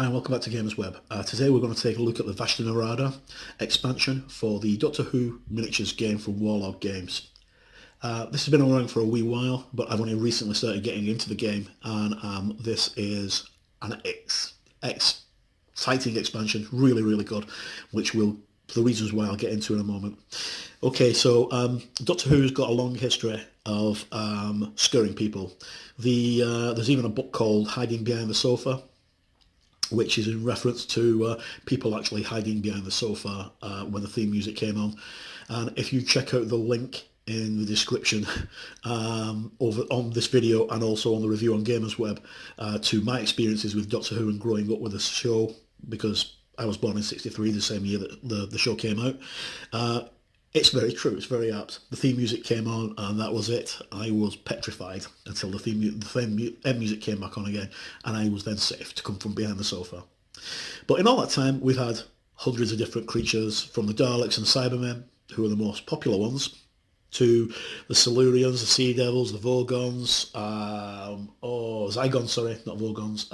Hi and welcome back to Gamers Web. Today we're going to take a look at the Vashta Nerada expansion for the Doctor Who miniatures game from Warlord Games. This has been around for a wee while, but I've only recently started getting into the game, and this is an exciting expansion, really good, which will, for the reasons why I'll get into in a moment. Okay, so Doctor Who's got a long history of scaring people. There's even a book called Hiding Behind the Sofa, which is in reference to people actually hiding behind the sofa when the theme music came on. And if you check out the link in the description over on this video and also on the review on Gamers Web to my experiences with Doctor Who and growing up with the show, because I was born in '63, the same year that the show came out, it's very true, it's very apt. The theme music came on and that was it. I was petrified until the end music came back on again, and I was then safe to come from behind the sofa. But in all that time we've had hundreds of different creatures, from the Daleks and Cybermen, who are the most popular ones, to the Silurians, the Sea Devils, the Vogons, Zygons, sorry, not Vogons,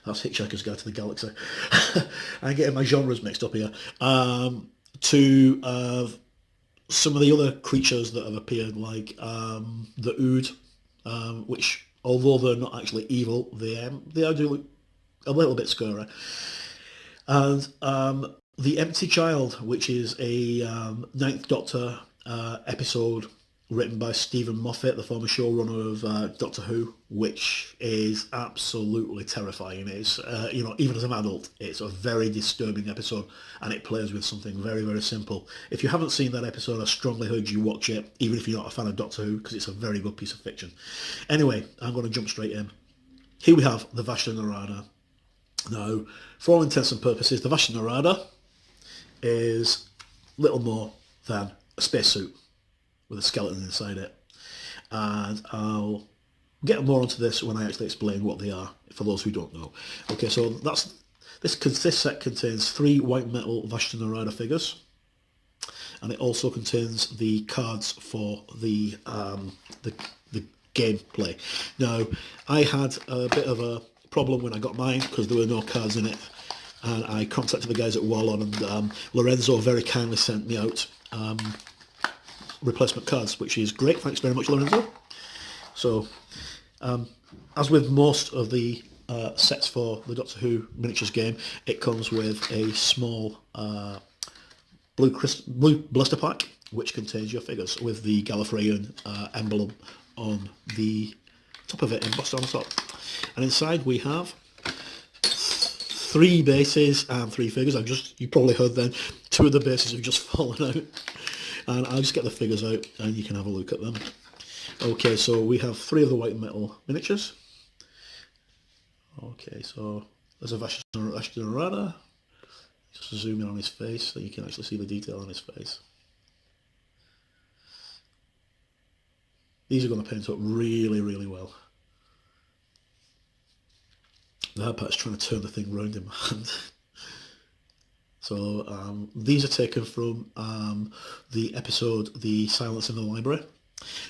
that's Hitchhiker's Guide to the Galaxy. I'm getting my genres mixed up here. To some of the other creatures that have appeared, like the Ood, which, although they're not actually evil, they do look a little bit scary. And the Empty Child, which is a Ninth Doctor episode written by Stephen Moffat, the former showrunner of Doctor Who, which is absolutely terrifying. It's, even as an adult, it's a very disturbing episode, and it plays with something very simple. If you haven't seen that episode, I strongly urge you watch it, even if you're not a fan of Doctor Who, because it's a very good piece of fiction. Anyway, I'm going to jump straight in. Here we have the Vashta Nerada. Now, for all intents and purposes, the Vashta Nerada is little more than a spacesuit with a skeleton inside it, and I'll get more onto this when I actually explain what they are, for those who don't know. Okay, so this set contains 3 white metal Vashta Nerada figures, and it also contains the cards for the gameplay. Now, I had a bit of a problem when I got mine because there were no cards in it, and I contacted the guys at Warlord, and Lorenzo very kindly sent me out replacement cards, which is great. Thanks very much, Lorenzo. So, as with most of the sets for the Doctor Who miniatures game, it comes with a small blue blister pack, which contains your figures with the Gallifreyan emblem on the top of it, embossed on the top. And inside we have 3 bases and 3 figures. You probably heard then, 2 of the bases have just fallen out. And I'll just get the figures out and you can have a look at them. Okay, so we have 3 of the white metal miniatures. Okay, so there's a Vashta Nerada. Just zoom in on his face so you can actually see the detail on his face. These are going to paint up really well. The hard part is trying to turn the thing round in my hand. So these are taken from the episode The Silence in the Library,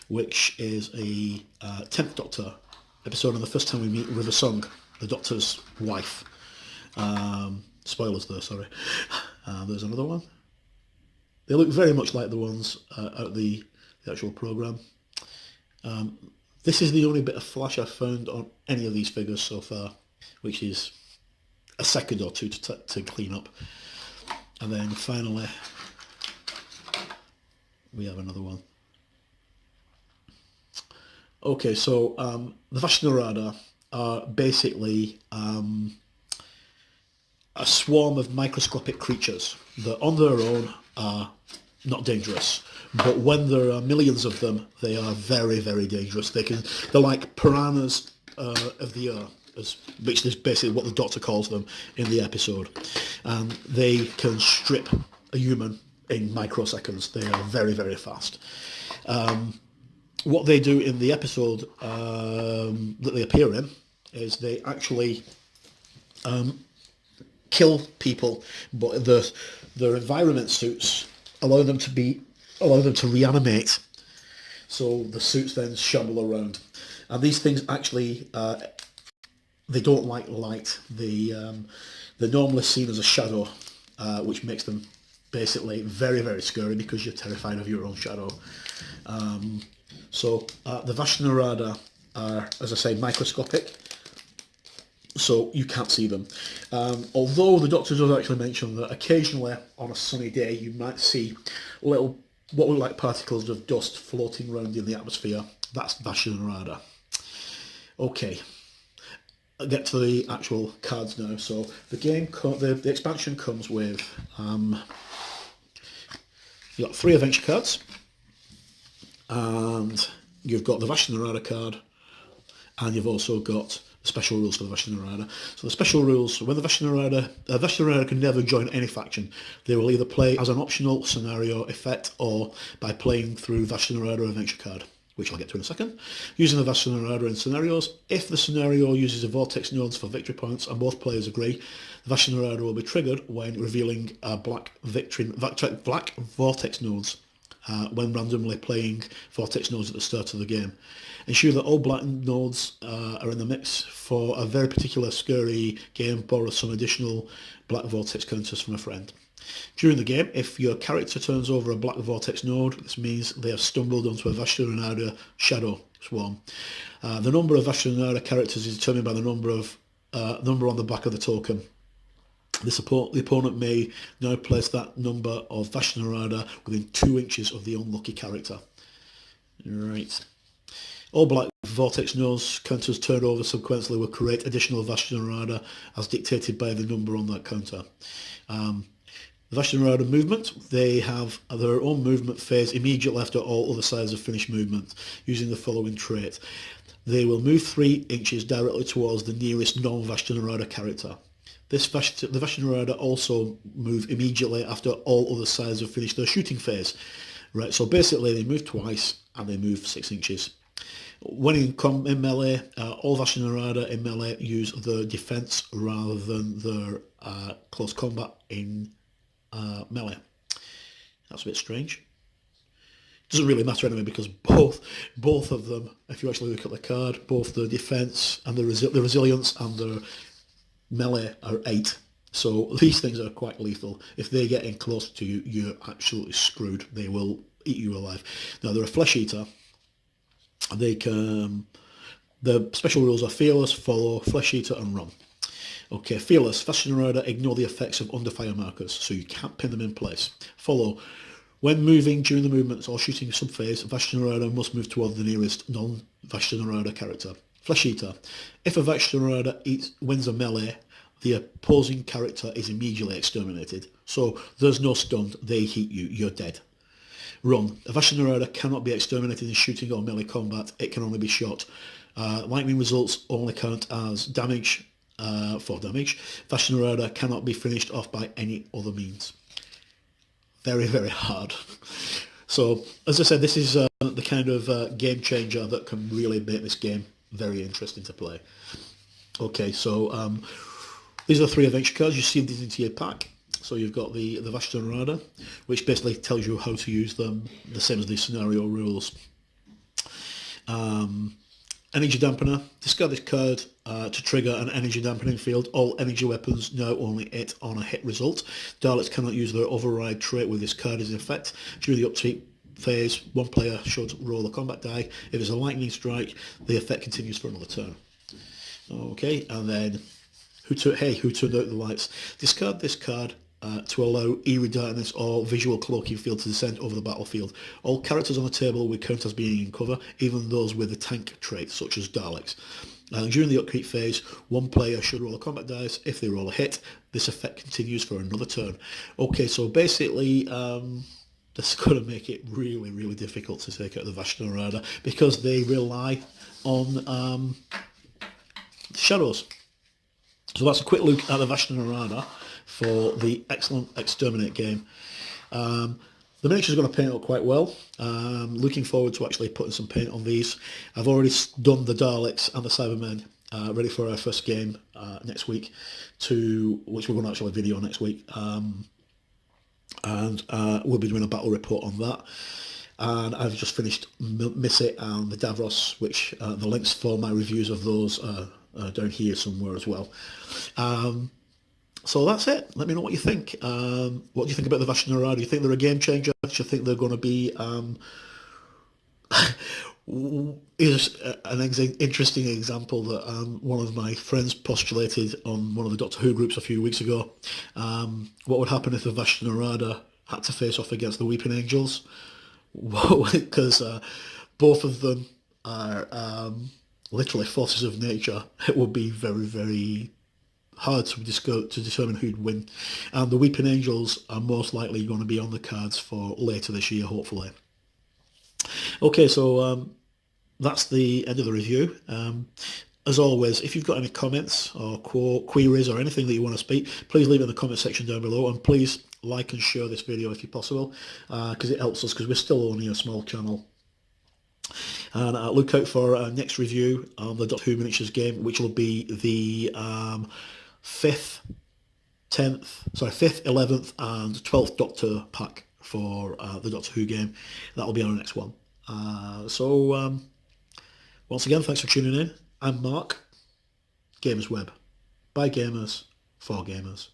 which is a 10th Doctor episode, and the first time we meet River Song, the Doctor's wife. Spoilers there, sorry. There's another one. They look very much like the ones out of the actual programme. This is the only bit of flash I've found on any of these figures so far, which is a second or 2 to clean up. And then finally, we have another one. Okay, so the Vashta Nerada are basically a swarm of microscopic creatures that on their own are not dangerous, but when there are millions of them, they are very dangerous. They're like piranhas of the earth, which is basically what the Doctor calls them in the episode. And they can strip a human in microseconds. They are very fast. What they do in the episode that they appear in is they actually kill people, but their environment suits allow them to reanimate. So the suits then shamble around, and these things actually they don't like light. They're normally seen as a shadow, which makes them basically very, very scary because you're terrified of your own shadow. So the Vashta Nerada are, as I say, microscopic, so you can't see them. Although the doctor does actually mention that occasionally on a sunny day you might see little, what look like particles of dust floating around in the atmosphere. That's Vashta Nerada. Okay, I'll get to the actual cards now. So the game, the expansion comes with, you've got 3 adventure cards, and you've got the Vashta Nerada card, and you've also got the special rules for the Vashta Nerada. So the special rules, when the Vashta Nerada can never join any faction. They will either play as an optional scenario effect or by playing through Vashta Nerada adventure card, which I'll get to in a second. Using the Vashta Nerada in scenarios, if the scenario uses a vortex nodes for victory points and both players agree, the Vashta Nerada will be triggered when revealing black vortex nodes when randomly playing vortex nodes at the start of the game. Ensure that all black nodes are in the mix. For a very particular scary game, borrow some additional black vortex counters from a friend. During the game, if your character turns over a black vortex node, this means they have stumbled onto a Vashta Nerada shadow swarm. The number of Vashta Nerada characters is determined by the number on the back of the token. The opponent may now place that number of Vashta Nerada within 2 inches of the unlucky character. Right. All black vortex nodes counters turned over sequentially will create additional Vashta Nerada as dictated by the number on that counter. The Vashta Nerada movement, they have their own movement phase immediately after all other sides have finished movement, using the following trait. They will move 3 inches directly towards the nearest non-Vashta Nerada character. The Vashta Nerada also move immediately after all other sides have finished their shooting phase. Right, so basically they move twice and they move 6 inches. When in melee, all Vashta Nerada in melee use the defense rather than their close combat in melee. That's a bit strange. Doesn't really matter anyway because both of them, if you actually look at the card, both the defense and the resilience and the melee are 8. So these things are quite lethal. If they get in close to you, you're absolutely screwed. They will eat you alive. Now they're a flesh eater. The special rules are fearless, follow, flesh eater, and run. Okay, fearless. Vashta Nerada ignore the effects of under fire markers, so you can't pin them in place. Follow. When moving during the movements or shooting sub-phase, Vashta Nerada must move towards the nearest non-Vashta Nerada character. Flesh eater. If a Vashta Nerada wins a melee, the opposing character is immediately exterminated. So there's no stunned, they hit you, you're dead. Run. A Vashta Nerada cannot be exterminated in shooting or melee combat, it can only be shot. Lightning results only count as damage, for damage. Vashta Nerada cannot be finished off by any other means. Very, very hard. So, as I said, this is the kind of game changer that can really make this game very interesting to play. Okay, so these are 3 adventure cards. You see these into your pack. So you've got the Vashta Nerada, which basically tells you how to use them, the same as the scenario rules. Energy Dampener. Discard this card to trigger an energy dampening field. All energy weapons now only hit on a hit result. Daleks cannot use their override trait with this card in effect. During the upkeep phase, one player should roll a combat die. If it's a lightning strike, the effect continues for another turn. Okay, and then who turned out the lights? Discard this card to allow eerie darkness or visual cloaking field to descend over the battlefield. All characters on the table will count as being in cover, even those with the tank trait, such as Daleks. During the upkeep phase, one player should roll a combat dice. If they roll a hit, this effect continues for another turn. Okay, so basically, this is going to make it really, really difficult to take out the Vashta Nerada because they rely on shadows. So that's a quick look at the Vashta Nerada for the excellent Exterminate game. The miniature's going to paint up quite well. Looking forward to actually putting some paint on these. I've already done the Daleks and the Cybermen ready for our first game next week, which we're going to actually video next week. And we'll be doing a battle report on that. And I've just finished Missy and the Davros, which the links for my reviews of those are down here somewhere as well. So that's it. Let me know what you think. What do you think about the Vashta Nerada? Do you think they're a game changer? Do you think they're going to be here's an interesting example that one of my friends postulated on one of the Doctor Who groups a few weeks ago. What would happen if the Vashta Nerada had to face off against the Weeping Angels? Because both of them are literally forces of nature. It would be very, very hard to determine who'd win. And the Weeping Angels are most likely going to be on the cards for later this year, hopefully. Okay, so that's the end of the review. As always, if you've got any comments or queries or anything that you want to speak, please leave it in the comment section down below, and please like and share this video if you're possible, because it helps us, because we're still only a small channel. And look out for our next review on the Doctor Who miniatures game, which will be the 5th, 11th and 12th Doctor pack for the Doctor Who game. That'll be our next one. Once again, thanks for tuning in. I'm Mark, Gamers Web. By gamers, for gamers.